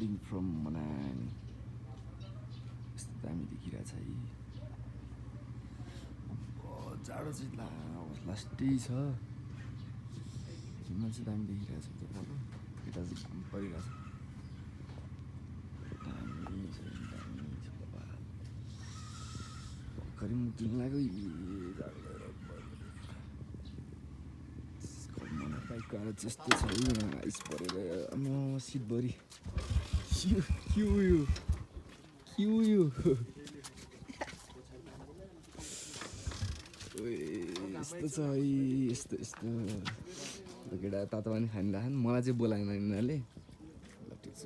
Recording from Manang. यस्तो दामी देखिरहेछ है। जाडो चाहिँ लास्टै छ। हिमाल चाहिँ दामी देखिरहेछ फोटो। यता चाहिँ घाम परिरहेछ। दामी छ बाबा। भर्खरै म किन्न लाग्यो बाइकको हालत त्यस्तो छ आइस परेर सिटभरि के हो यो यस्तो छ है यस्तो केटा तातो पानी खानु लाग्यो मलाई चाहिँ बोलाएन यिनीहरूले। ल ठिक छ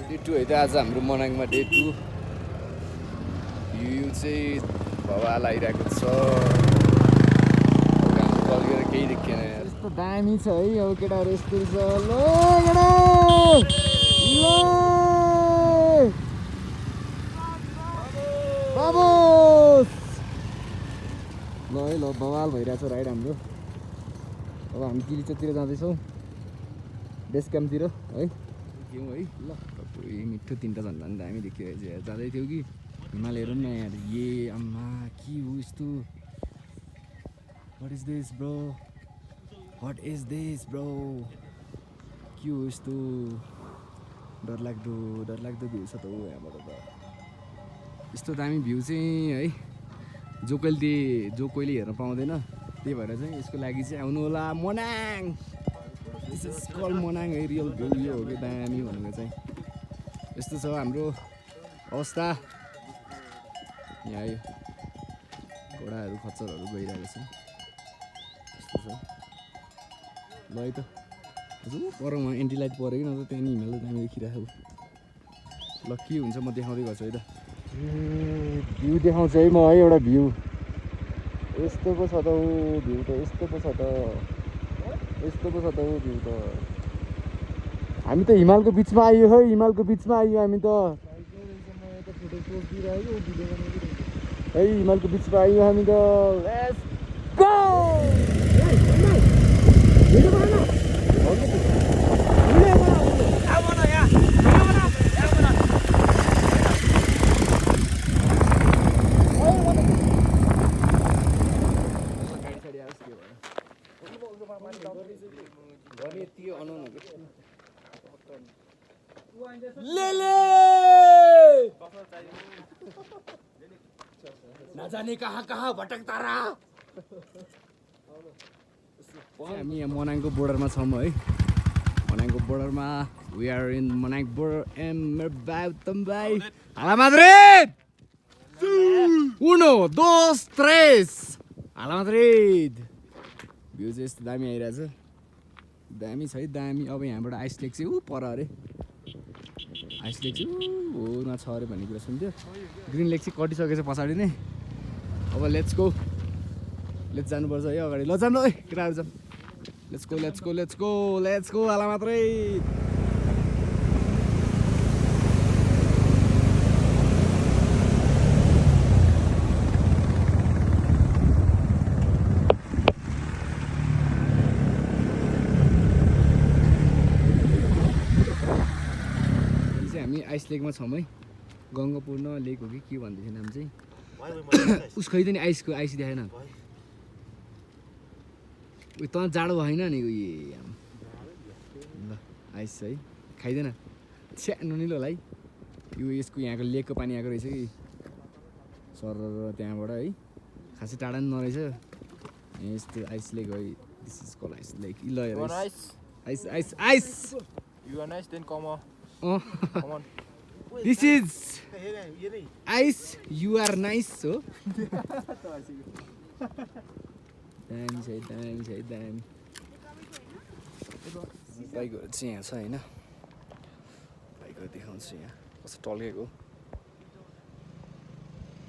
डे 2 है त आज हाम्रो मनाङमा डे 2। भ्यू चाहिँ भवाल आइरहेको छ। घाम बल्केर केही देखिएन यार। यस्तो दामी छ है अब केटाहरू यस्तो छ। ल केटा ल बाबोस ल है ल बवाल भइरहेछ राइड हाम्रो। अब हामी किलिचोकतिर जाँदैछौँ बेस क्याम्पतिर है। देख्यौँ है ल मिठो 3टा झन्डा पनि दामी देखिरहेछ। जाँदै थियो कि हिमाल हेरौँ न यार। आम्मा के हो यस्तो। वाट इज दिस ब्रो के हो यस्तो। डरलाग्दो भ्यू छ त हो यहाँबाट त। यस्तो दामी भ्यू चाहिँ है जो कहिले हेर्न पाउँदैन। त्यही भएर चाहिँ यसको लागि चाहिँ आउनु होला Manang. This is call Manang है। रियल भ्यू यो हो कि दामी भनेको चाहिँ यस्तो छ हाम्रो अवस्था। यहाँ यो घोडाहरू खच्चरहरू गइरहेको छ यस्तो छ। ल है त हजुर परमा एन्टी लाइट पऱ्यो कि नत्र त्यहाँ नि हिमाल दामी देखिरहेको। ल के हुन्छ म देखाउँदै गर्छु है त। भ्यू देखाउँछु है म है एउटा भ्यू यस्तो पो छ त भ्यू त यस्तो पो छ त भ्यू त। हामी त हिमालको बिचमा आइयो है हामी त है हिमालको बिचमा आइयो हामी त। लेट्स गो नजाने कहाँ भटकता रहा। हामी यहाँ मनाङको बोर्डरमा छौँ है। मनाङको बोर्डरमा we are in Manang border एम उत्तम भाइ हाला माद्रिद 1 2 3 हाला माद्रिद। भ्यू चाहिँ यस्तो दामी आइरहेछ। दामी छ है दामी। अब यहाँबाट आइस लेक चाहिँ पर अरे आइस लेक चाहिँ होमा छ अरे भन्ने कुरा सुन्थ्यो। ग्रिन लेक चाहिँ कटिसकेछ पछाडि नै। अब लेट्स जानुपर्छ है अगाडि। ल जाऊँ ल है केटाहरू जाऊँ। लेट्स गो हाला मात्रै। हामी आइस लेकमा छौँ है। गङ्गापूर्ण लेक हो कि के भन्दै थियो नाम चाहिँ। उस खै त नि आइसको आइस देखाएन। उयो त जाडो भएन नि उयो ल आइस है खाइँदैन छ्यानु नि ल है। यो यसको यहाँको लेकको पानी आएको रहेछ कि सर त्यहाँबाट है। खासै टाढा पनि नरहेछ। यस्तो आइस लेक है। दिस इज कल आइस लेक। ल ice You are nice, then come on. Come on. This is ice. You are nice, so. दामी छ दामी। बाइकहरू चाहिँ यहाँ छ होइन। बाइकहरू देखाउँछु यहाँ कस्तो टल्केको।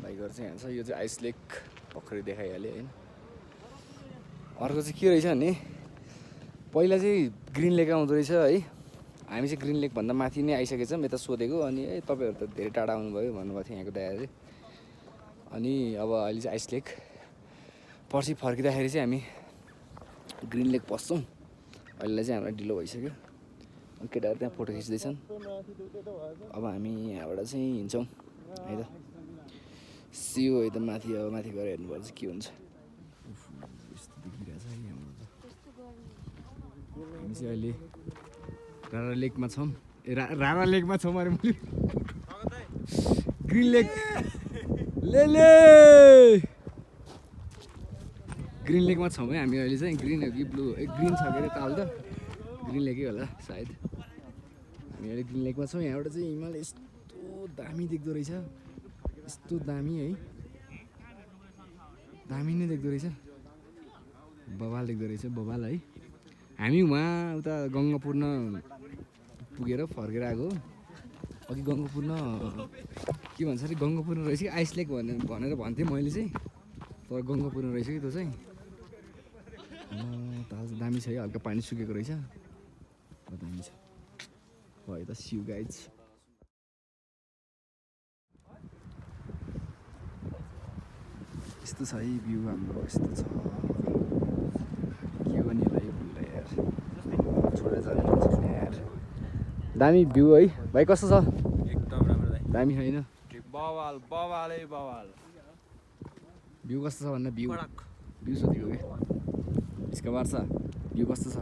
बाइकहरू चाहिँ यहाँ छ। यो चाहिँ आइस लेक भर्खरै देखाइहालेँ होइन। अर्को चाहिँ के रहेछ भने पहिला चाहिँ ग्रिन लेक आउँदो रहेछ है। हामी चाहिँ ग्रिन लेक भन्दा माथि नै आइसकेछौँ। यता सोधेको अनि तपाईँहरू त धेरै टाढा आउनुभयो भन्नुभएको थियो यहाँको दायाले। अनि अब अहिले चाहिँ आइस लेक पर्सि फर्किँदाखेरि चाहिँ हामी ग्रिन लेक पस्छौँ अहिले चाहिँ हामीलाई ढिलो भइसक्यो केटाहरू त्यहाँ फोटो खिच्दैछन् अब हामी यहाँबाट चाहिँ हिँड्छौँ है त सियो है त माथि अब माथि गएर हेर्नुपर्छ के हुन्छ यस्तो देखिरहेछ यहाँबाट हामी चाहिँ अहिले रारा लेकमा छौँ रारा लेकमा छौँ अरे मैले ग्रिन लेक ले ग्रिन लेकमा छौँ है हामी अहिले चाहिँ ग्रिन हो कि ब्लू ग्रिन छ के अरे ताल त ग्रिन लेकै होला सायद हामी अहिले ग्रिन लेकमा छौँ यहाँबाट चाहिँ हिमाल यस्तो दामी देख्दो रहेछ यस्तो दामी है दामी नै देख्दो रहेछ बबाल देख्दो रहेछ बबाल है हामी उहाँ उता गङ्गापुर्न पुगेर फर्केर आएको अघि गङ्गापुर्न के भन्छ अरे गङ्गापुर्न रहेछ कि आइस लेक भनेर भन्थेँ मैले चाहिँ तर गङ्गापुर्न रहेछ कि त्यो चाहिँ ताल चाहिँ दामी छ है हल्का पानी सुकेको रहेछ दामी छ है त सिउ गाइज यस्तो छ है भ्यू हाम्रो यस्तो छ के गर्ने होला यो भ्यूलाई यार छोडेर जानु मन छैन यार दामी भ्यू है भाइ कस्तो छ एकदम राम्रो दाइ दामी छैन बवाल बवालै बवाल भ्यू कस्तो छ भन्दा भ्यू भ्यू सोधेको कि यसको बार्छ भ्यू कस्तो छ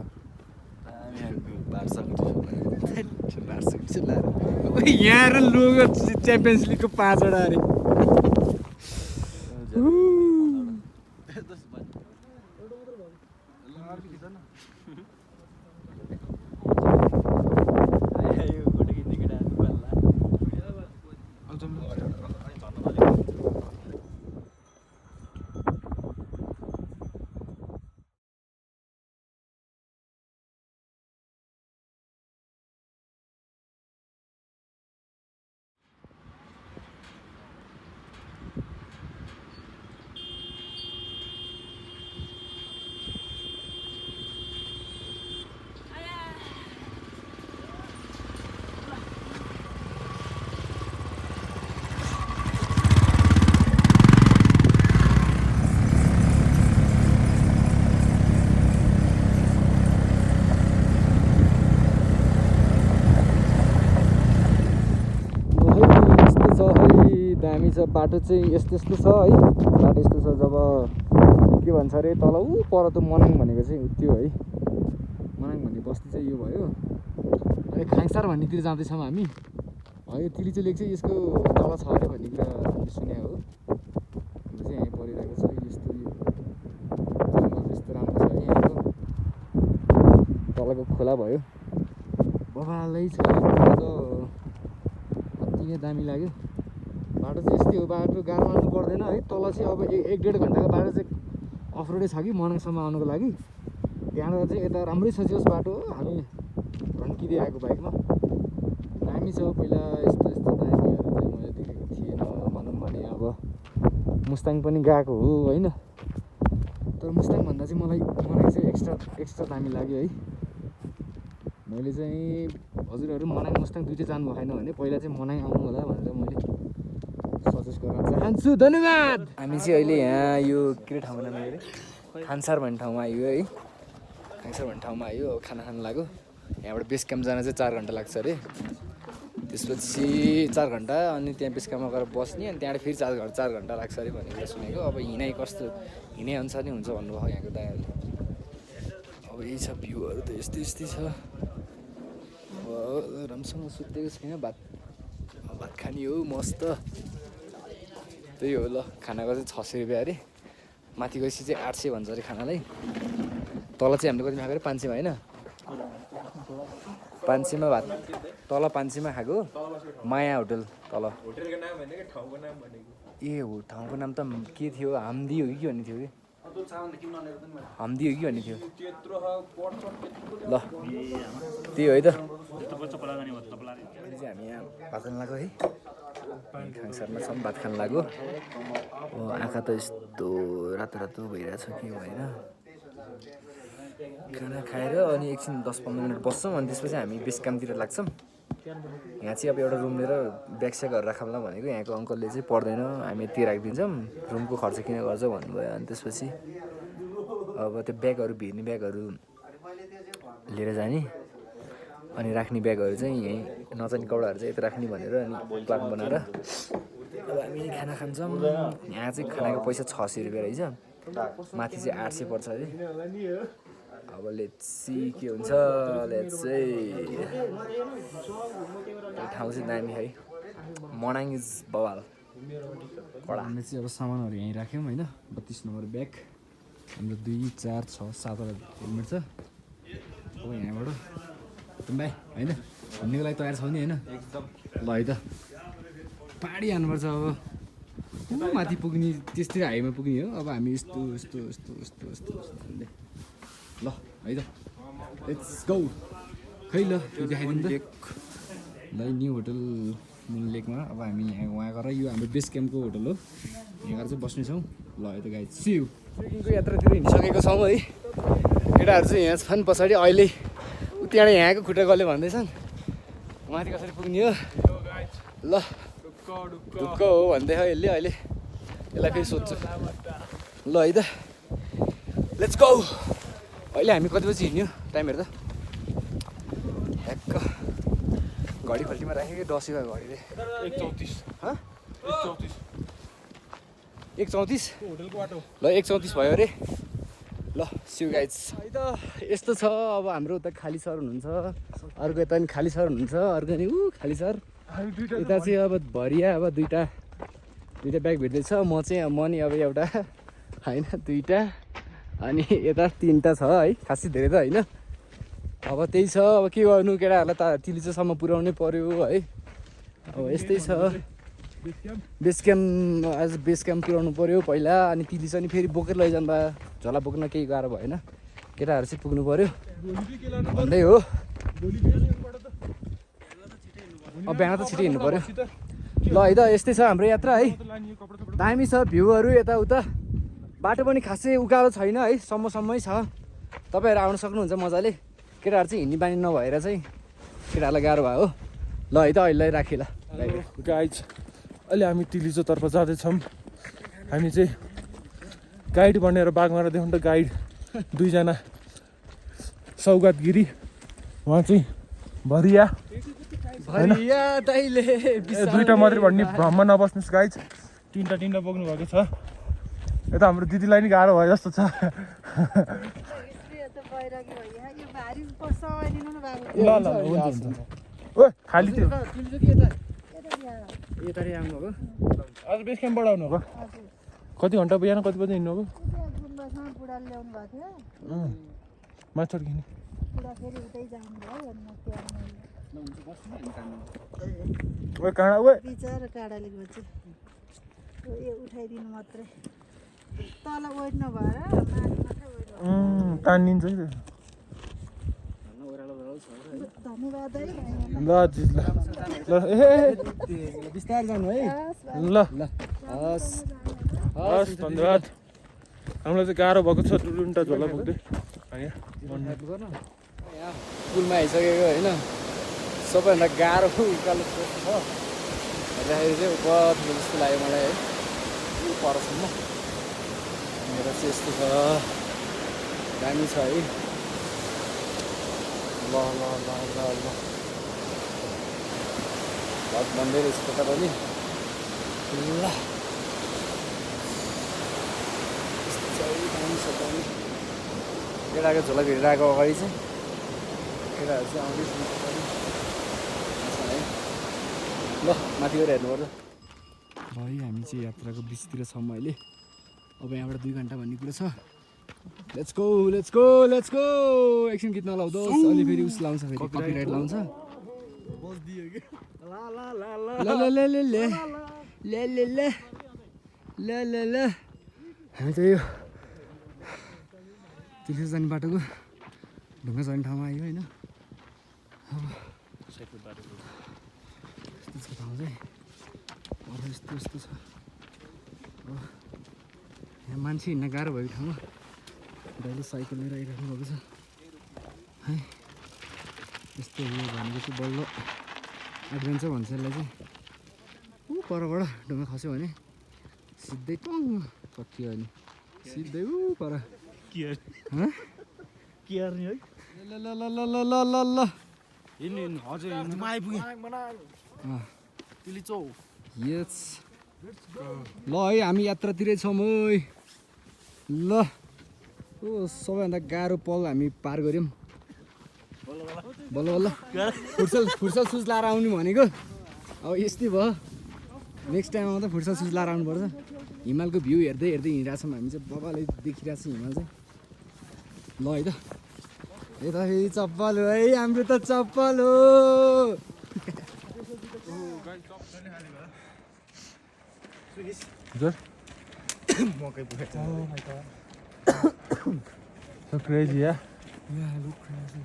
यहाँ र लोगो च्याम्पियन्स लिगको 5 वटा अरे दामी छ बाटो चाहिँ यस्तो यस्तो छ है बाटो यस्तो छ जब के भन्छ अरे तल पर त मनाङ भनेको चाहिँ त्यो है मनाङ भन्ने बस्ती चाहिँ यो भयो अहिले खाङसार भन्नेतिर जाँदैछौँ हामी है तिलिचो लेक चाहिँ यसको तल छ अरे भन्ने कुरा हामीले सुनेको हो हाम्रो चाहिँ यहीँ परिरहेको छ यस्तो यो जङ्गल यस्तो राम्रो छ है यहाँको तलको खोला भयो बबालै छ अति नै दामी लाग्यो बाटो चाहिँ यस्तै हो बाटो गाह्रो आउनु पर्दैन है तल चाहिँ अब 1-1.5 घन्टाको बाटो चाहिँ अफरोडै छ कि मनाङसम्म आउनुको लागि त्यहाँबाट चाहिँ यता राम्रै सजिलोस् बाटो हो हामी धन्किँदै आएको बाइकमा दामी छ पहिला यस्तो यस्तो दामीहरू चाहिँ मैले देखेको थिएन भनौँ भने अब मुस्ताङ पनि गएको हो होइन तर मुस्ताङभन्दा चाहिँ मलाई मनाङ चाहिँ एक्स्ट्रा दामी लाग्यो है मैले चाहिँ हजुरहरू मनाङ मुस्ताङ दुइटै जानुभएको छैन भने पहिला चाहिँ मनाङ आउनु होला भनेर मैले सजेस्ट गर्न चाहन्छु धन्यवाद हामी चाहिँ अहिले यहाँ यो के ठाउँको नाम अरे खानसार भन्ने ठाउँमा आयो है खानसार भन्ने ठाउँमा आयो खाना खानु लाग्यो यहाँबाट बेस क्याम्प जान चाहिँ 4 घन्टा लाग्छ अरे त्यसपछि 4 घन्टा अनि त्यहाँ बेस क्याम्पमा गएर बस्ने अनि त्यहाँबाट फेरि 4 घन्टा लाग्छ अरे भनेर सुनेको अब हिँडाइ कस्तो हिँडाइ अनुसार नै हुन्छ भन्नुभयो यहाँको दाइहरूले अब यही छ भ्यूहरू त यस्तै छ राम्रोसँग सुत्तेको छैन भात खाने हो मस्त त्यही हो ल खानाको चाहिँ 600 रुपियाँ अरे माथि गएपछि चाहिँ 800 भन्छ अरे खानालाई तल चाहिँ हामीले कति खाएको अरे 500मा होइन 500मा भात तल 500मा खाएको माया होटल तल होटलको नाम भनेको ठाउँको नाम भनेको ए हो ठाउँको नाम त के थियो हाम्दी हो कि भन्ने थियो कि हाम्दी हो कि भन्ने थियो ल त्यही हो है त हामी यहाँ भात खान लाग्यो है खाङसारमा छौँ भात खान लाग्यो आँखा त यस्तो रातो रातो भइरहेछ के भएन खाना खाएर अनि एकछिन 10-15 मिनट बस्छौँ अनि त्यसपछि हामी बेस क्याम्पतिर लाग्छौँ यहाँ चाहिँ अब एउटा रुम लिएर ब्यागस्याग गरेर राखौँला भनेको यहाँको अङ्कलले चाहिँ पर्दैन हामी यति राखिदिन्छौँ रुमको खर्च किन गर्छ भन्नुभयो अनि त्यसपछि अब त्यो ब्यागहरू भिर्ने ब्यागहरू लिएर जाने अनि राख्ने ब्यागहरू चाहिँ यहीँ नचाहिने कपडाहरू चाहिँ यता राख्ने भनेर अनि प्लान बनाएर अब हामी खाना खान्छौँ। यहाँ चाहिँ खानाको पैसा 600 रुपियाँ रहेछ, माथि चाहिँ 800 पर्छ अरे। अब लेट्स सी के हुन्छ। लेट्स चाहिँ ठाउँ चाहिँ दामी है, मनाङ इज बवाल कडा। हामीले चाहिँ अब सामानहरू यहीँ राख्यौँ होइन। 32 नम्बर ब्याग हाम्रो 2, 4, 6, 7 हेलमेट छ। अब यहाँबाट तुम भाइ होइन हिँड्नेको लागि तयार छौ नि होइन? एकदम ल है त पाडी हान्नुपर्छ अब माथि पुग्ने, त्यस्तै हाइमा पुग्ने हो। अब हामी यस्तो यस्तो यस्तो यस्तो यस्तो भन्दै ल है त लेट्स गो। खै ल त्यो देखाइदिनु त ल। न्यू होटल मुन लेकमा अब हामी वहाँ गएर, यो हाम्रो बेस क्याम्पको होटल हो, यहाँ गएर चाहिँ बस्नेछौँ। ल है त गाइज सी यू। ट्रेकिङको यात्रातिर हिँडिसकेको छौँ है। केटाहरू चाहिँ यहाँ छन् पछाडि, अहिले त्यहाँबाट यहाँको खुट्टा गले भन्दैछन् माथि कसरी पुग्ने हो। ल ढुक्क हो भन्दै हो यसले, अहिले यसलाई फेरि सोध्छु ल है त लेट्स गो। अहिले हामी कति बजी हिँड्यो टाइम हेर्दा? ह्याक्क घडी खल्टीमा राखेँ कि 10 भयो घडीले। 1:34 होटलको बाटो ल 1:34 भयो अरे। ल सिउ गाइज है त यस्तो छ। अब हाम्रो उता खाली सर हुनुहुन्छ, अर्को यता नि खाली सर हुनुहुन्छ, अर्को नि खाली सर। यता चाहिँ अब भरिया अब दुईवटा ब्याग भेट्दैछ। म नि अब एउटा होइन, 2टा अनि यता 3टा छ है, खासै धेरै त होइन। अब त्यही छ, अब के गर्नु, केटाहरूलाई त तिलिचोसम्म पुर्याउनै पर्यो है। अब यस्तै छ, बेस क्याम्प पुर्याउनु पर्यो पहिला, अनि तिलिचो नि फेरि बोकेर लैजाँदा झोला बोक्न केही गाह्रो भएन, केटाहरू चाहिँ पुग्नु पर्यो भन्दै हो। अब बिहान त छिटै हिँड्नु पर्यो। ल है त यस्तै छ हाम्रो यात्रा है। दामी छ भ्यूहरू यताउता, बाटो पनि खासै उकालो छैन है, सम्मै छ। तपाईँहरू आउन सक्नुहुन्छ मजाले। केटाहरू चाहिँ हिँड्ने बानी नभएर चाहिँ केटाहरूलाई गाह्रो भयो हो। ल है त अहिले राखेँ ल गाइज। अहिले हामी तिलिचोतर्फ जाँदैछौँ। हामी चाहिँ गाइड बनेर बाघमारा देखाउन त गाइड 2 जना सौगात गिरी, उहाँ चाहिँ भरिया दाइले 2टा मात्रै भन्ने भ्रममा नबस्नुहोस् गाइज, 3टा बोक्नु भएको छ। यता हाम्रो दिदीलाई नि गाह्रो भयो जस्तो छ। ल हुन्छ। ओ खाली थियो आज बेस क्याम्पबाट आउनु हो? कति घन्टा बिहान कति बजी हिँड्नु हो? माछोड किने काँडा काँडाले उठाइदिनु मात्रै, तल वेट नभएर तानिन्छ है। धन्यवाद है। ल बिस्तार जानु है। ल हस् धन्यवाद। हामीलाई चाहिँ गाह्रो भएको छ 2टा झोला बोक्दै। पुलमा आइसकेको होइन, सबैभन्दा गाह्रो उकालो छ हेर्दाखेरि चाहिँ उपतिर जस्तो लाग्यो मलाई है, परसम्म मेरो चाहिँ यस्तो छ, दामी छ है। ल ल ल ल ल भट भन्दै रहेछ त्यता पनि। ल दामी छ दामी। केटाको झोला भिडिरहेको अगाडि चाहिँ केटाहरू चाहिँ आउँदैछ है। ल माथि गएर हेर्नुपर्छ। ल है हामी चाहिँ यात्राको बिचतिर छौँ अहिले। अब यहाँबाट 2 घन्टा भन्ने कुरो छ। Let's go let's go let's go. एकछिन गीत नलाउँदोस्, अलि फेरि उस लाउँछ, फेरि कपिराइट लाउँछ। हामी त यो तिलिचो जाने बाटोको ढुङ्गा झर्ने ठाउँमा आयो होइन। अब यस्तो छ ठाउँ चाहिँ, अब यस्तो छ। अब यहाँ मान्छे हिँड्न गाह्रो भएको ठाउँमा दाइले साइकल लिएर आइराख्नु भएको छ है। यस्तो हो भनेको चाहिँ बल्ल एडभेन्चर भन्छ यसलाई चाहिँ। परबाट ढुङ्गा खस्यो भने सिधै टङ सकियो, अनि सिधै पर ल ल ल ल ल ल ल हजुर यस ल है हामी यात्रातिरै छौँ है ल ओ सबैभन्दा गाह्रो पल हामी पार गऱ्यौँ बल्ल बल्ल फुर्सल सुज लाएर आउनु भनेको अब यस्तै भयो नेक्स्ट टाइममा त फुर्सल सुज लाएर आउनुपर्छ हिमालको भ्यू हेर्दै हेर्दै हिँडिरहेको छौँ हामी चाहिँ बबाले देखिरहेको छ हिमाल चाहिँ ल है त यता फेरि चप्पल हो है हाम्रो त चप्पल हो मकै पुगेछ So crazy, yeah? Yeah, look crazy.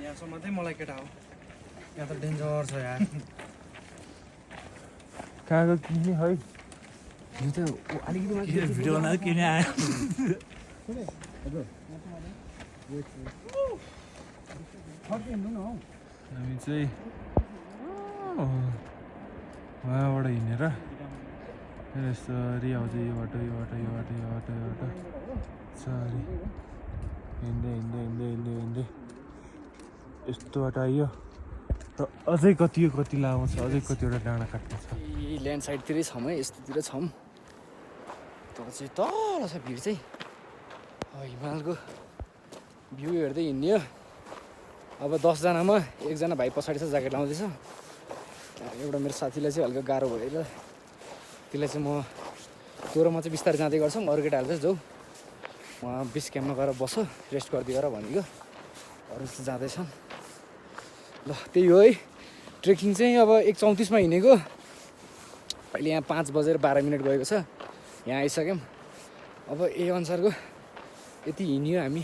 यहाँसम्म चाहिँ मलाई केटा हो यहाँ त डेन्जर छ यार कहाँको किन्ने है यो त अलिकति मात्रै भिडियो बनाएर किने आयो हामी चाहिँ उहाँबाट हिँडेर यसरी आउँछ यो बाटो सरी हिँड्दै यस्तो बाटो आइयो र अझै कति लामो छ अझै कतिवटा डाँडा काट्नु छ ल्यान्ड साइडतिरै छौँ है यस्तोतिर छौँ तर चाहिँ तल छ भिड चाहिँ हिमालको भ्यू हेर्दै हिँड्ने हो अब 10 जनामा एकजना भाइ पछाडि छ ज्याकेट लाउँदैछ एउटा मेरो साथीलाई चाहिँ हल्का गाह्रो भएर त्यसलाई चाहिँ म तँ र म चाहिँ बिस्तारै जाँदै गर्छौँ अरू केटाहरू चाहिँ जाऊ उहाँ बेस क्याम्पमा गएर बस रेस्ट गरिदिएर भनेको अरू चाहिँ जाँदैछन् ल त्यही हो है ट्रेकिङ चाहिँ अब 1:34मा हिँडेको अहिले यहाँ 5:12 गएको छ यहाँ आइसक्यौँ अब यही अनुसारको यति हिँड्यो हामी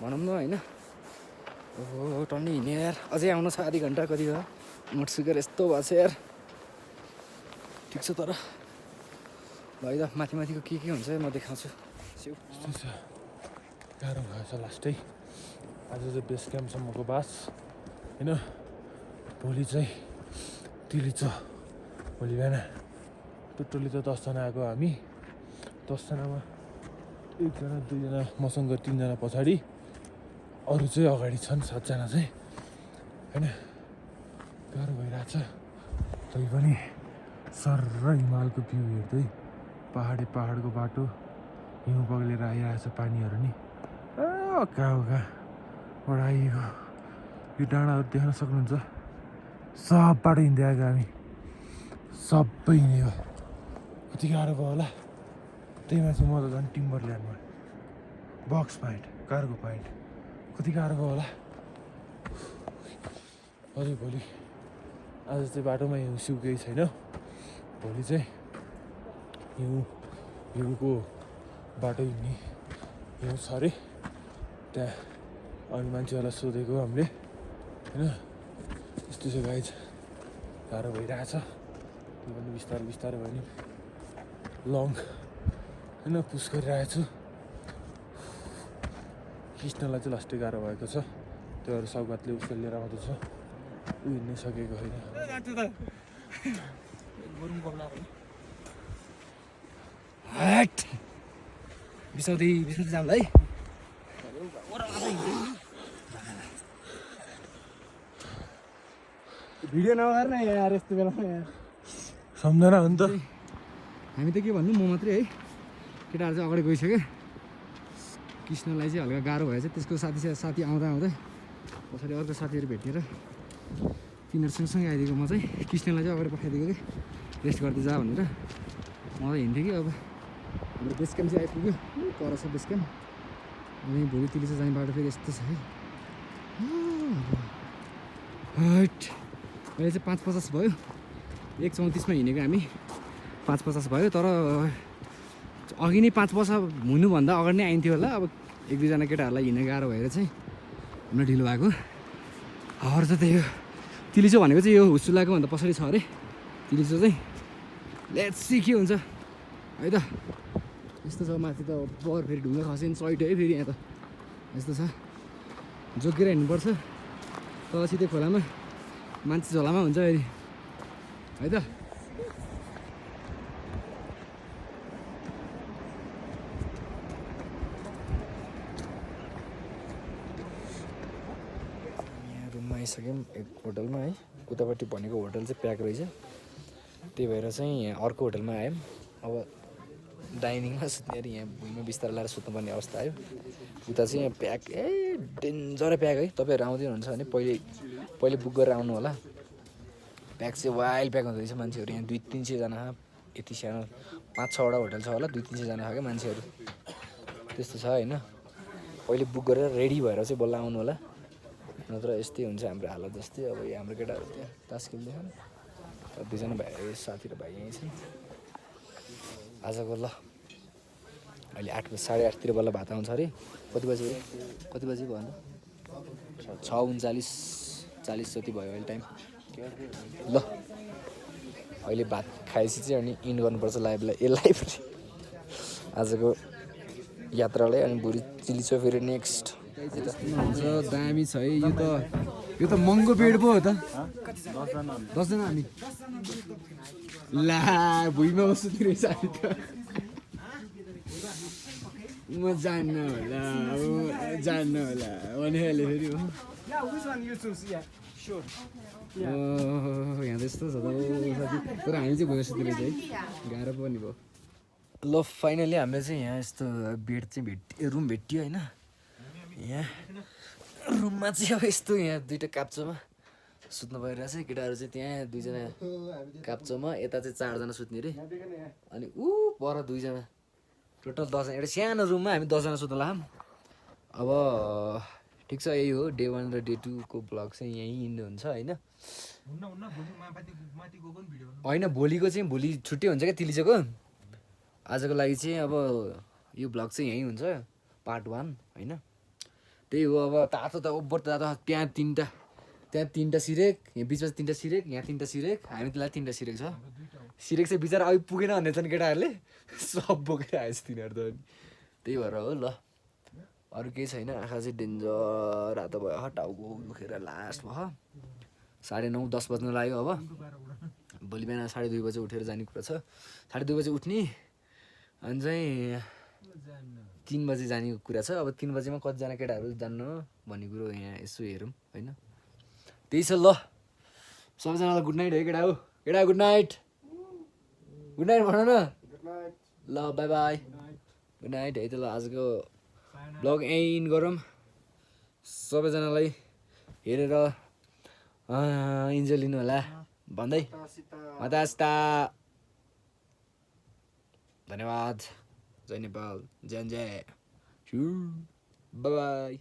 भनौँ न होइन ओहो टन्नै हिँड्यो यार अझै आउनु छ आधी घन्टा कति भयो मोटरसाइकल यस्तो भएको छ यार ठिक छ तर ल है त माथिको के हुन्छ म देखाउँछु यस्तो छ गाह्रो भएछ लास्टै आज चाहिँ बेस क्याम्पसम्मको बास होइन भोलि चाहिँ तिली छ भोलि बिहान टोटली त 10 जना आएको हामी 10 जनामा 1 जना 2 जना मसँग 3 जना पछाडि अरू चाहिँ अगाडि छन् 7 जना चाहिँ होइन गाह्रो भइरहेछ तै पनि सर र हिमालको भ्यू हेर्दै पहाडको बाटो हिउँ बगलेर आइरहेछ पानीहरू नि कहाँबाट आइएको यो डाँडाहरू देख्न सक्नुहुन्छ सब बाटो हिँड्दै आएको हामी सबै हिँड्यो कति गाह्रो भयो होला त्यही माथि म त झन् टिम्बरल्यान्डमा बक्स पाइन्ट कार्गो पाइन्ट कति गाह्रो भयो होला अझै भोलि आज चाहिँ बाटोमा हिउँ सिउ केही छैन भोलि चाहिँ हिउँको बाटो हिँड्ने हिउँ छ अरे त्यहाँ अनि मान्छेहरूलाई सोधेको हामीले होइन यस्तो चाहिँ गाइज गाह्रो भइरहेछ त्यो पनि बिस्तारै भयो नि लङ होइन पुस गरिरहेछु खिच्नलाई चाहिँ लास्टै गाह्रो भएको छ त्योहरू सौगातले उसको लिएर आउँदैछ ऊ हिँड्नै सकेको होइन बिसाउँदै जाँदा है भिडियो नगर्न यार यस्तो बेलामा यार सम्झना हो नि त हामी त के भन्नु म मात्रै है केटाहरू चाहिँ अगाडि गइसक्यो कृष्णलाई चाहिँ हल्का गाह्रो भएछ त्यसको साथी आउँदा पछाडि अर्को साथीहरू भेटेर तिनीहरू सँगसँगै आइदिएको म चाहिँ कृष्णलाई चाहिँ अगाडि पठाइदिएको कि रेस्ट गर्दै जा भनेर म त हिँड्थेँ कि अब हाम्रो बेस क्याम्प चाहिँ आइपुग्यो पर छ बेस क्याम्प अनि भोलि तिली चाहिँ जाने बाटो फेरि यस्तो छ है हट अहिले चाहिँ 5:50 भयो 1:34मा हिँडेको हामी 5:50 भयो तर अघि नै 5:50 हुनुभन्दा अगाडि नै आइन्थ्यो होला अब 1-2 जना केटाहरूलाई हिँड्ने गाह्रो भएर चाहिँ हाम्रो ढिलो भएको अरू त त्यही हो तिलिचो भनेको चाहिँ यो हुसुलाको भन्दा पछाडि छ अरे तिलिचो चाहिँ लेट्स सी के हुन्छ है त यस्तो छ माथि त बर फेरि ढुङ्गा खस्यो नि चैट है फेरि यहाँ त यस्तो छ जोगिएर हिँड्नुपर्छ तल सिधै खोलामा मान्छे झोलामा हुन्छ फेरि है त आइसक्यौँ एक होटलमा है। उतापट्टि भनेको होटल चाहिँ प्याक रहेछ, त्यही भएर चाहिँ अर्को होटलमा आयौँ। अब डाइनिङमा सुत्ने अरे यहाँ भुइँमा बिस्तारै लगाएर सुत्नुपर्ने अवस्था आयो। उता चाहिँ यहाँ प्याक डेन्जरै प्याक है। तपाईँहरू आउँदै हुनुहुन्छ भने पहिले बुक गरेर आउनु होला। प्याक चाहिँ वाइल्ड प्याक हुँदो रहेछ मान्छेहरू। यहाँ 200-300 जना यति सानो 5-6वटा होटल छ होला, 200-300 जना छ क्या मान्छेहरू, त्यस्तो छ होइन। पहिले बुक गरेर रेडी भएर चाहिँ बल्ल आउनु होला, नत्र यस्तै हुन्छ हाम्रो हालत जस्तै। अब यहाँ हाम्रो केटाहरू त्यहाँ तास खेल्दैछन्, 2जना भाइ साथी र भाइ यहीँ छन्। आजको ल अहिले 8:30तिर बल्ल भात आउँछ अरे। कति बजी भयो अन्त 6:39-40 जति भयो अहिले टाइम। ल अहिले भात खाएपछि चाहिँ अनि इन्ड गर्नुपर्छ लाइभलाई। आजको यात्रालाई। अनि भोलि चिल्ली छ फेरि नेक्स्ट हुन्छ। दामी छ है यो त महँगो बेड पो हो त। 10जना हामी ला भुइँमा बस्नु रहेछ हामी त। म जान्न होला भनेले फेरि हो। यहाँ त यस्तो छ त साथी। तर हामी चाहिँ भुइँमा सुत्नु रहेछ है, गाह्रो पनि भयो। ल फाइनली हामीले चाहिँ यहाँ यस्तो बेड चाहिँ रुम भेटियो होइन। यहाँ रुममा चाहिँ अब यस्तो यहाँ 2टा काप्चोमा सुत्नु भइरहेछ। केटाहरू चाहिँ त्यहाँ 2जना काप्चोमा, यता चाहिँ 4जना सुत्ने अरे। अनि पर 2जना, टोटल 10जना। एउटा सानो रुममा हामी 10जना सुत्नु लाग्यौँ। अब ठिक छ, यही हो डे 1 र डे 2 को ब्लग चाहिँ यहीँ इन्ड हुन्छ होइन। भोलिको चाहिँ भोलि छुट्टी हुन्छ क्या तिलिचोको। आजको लागि चाहिँ अब यो ब्लग चाहिँ यहीँ हुन्छ, पार्ट 1 होइन। त्यही हो। अब तातो त ओभर तातो। त्यहाँ 3टा सिरेक, यहाँ बिचमा 3टा सिरेक, यहाँ 3टा सिरेक, हामी त्यसलाई 3टा सिरेक छ। सिरेक चाहिँ बिचरा अघि पुगेन भन्दैछन् केटाहरूले, सब बोकेर आएछ तिनीहरू त। त्यही भएर हो। ल अरू केही छैन। आँखा चाहिँ डेन्जर रातो भयो, टाउको दुखेर लास्ट भयो। 9:30-10 बज्न लाग्यो। अब भोलि बिहान 2:30 बजे उठेर जाने कुरा छ। 2:30 बजे उठ्ने अनि चाहिँ 3 बजी जाने कुरा छ। अब 3 बजीमा कतिजना केटाहरू जान्न भन्ने कुरो यहाँ यसो हेरौँ होइन। त्यही छ। ल सबैजनालाई गुड नाइट है केटा हो। केटा गुड नाइट भन न। ल बाई बाई, गुड नाइट है त। ल आजको ब्लग यहीँ इन्ड गरौँ। सबैजनालाई हेरेर इन्जोय लिनु होला भन्दै हतास्ता। धन्यवाद। जय नेपाल, जय बाई बाई।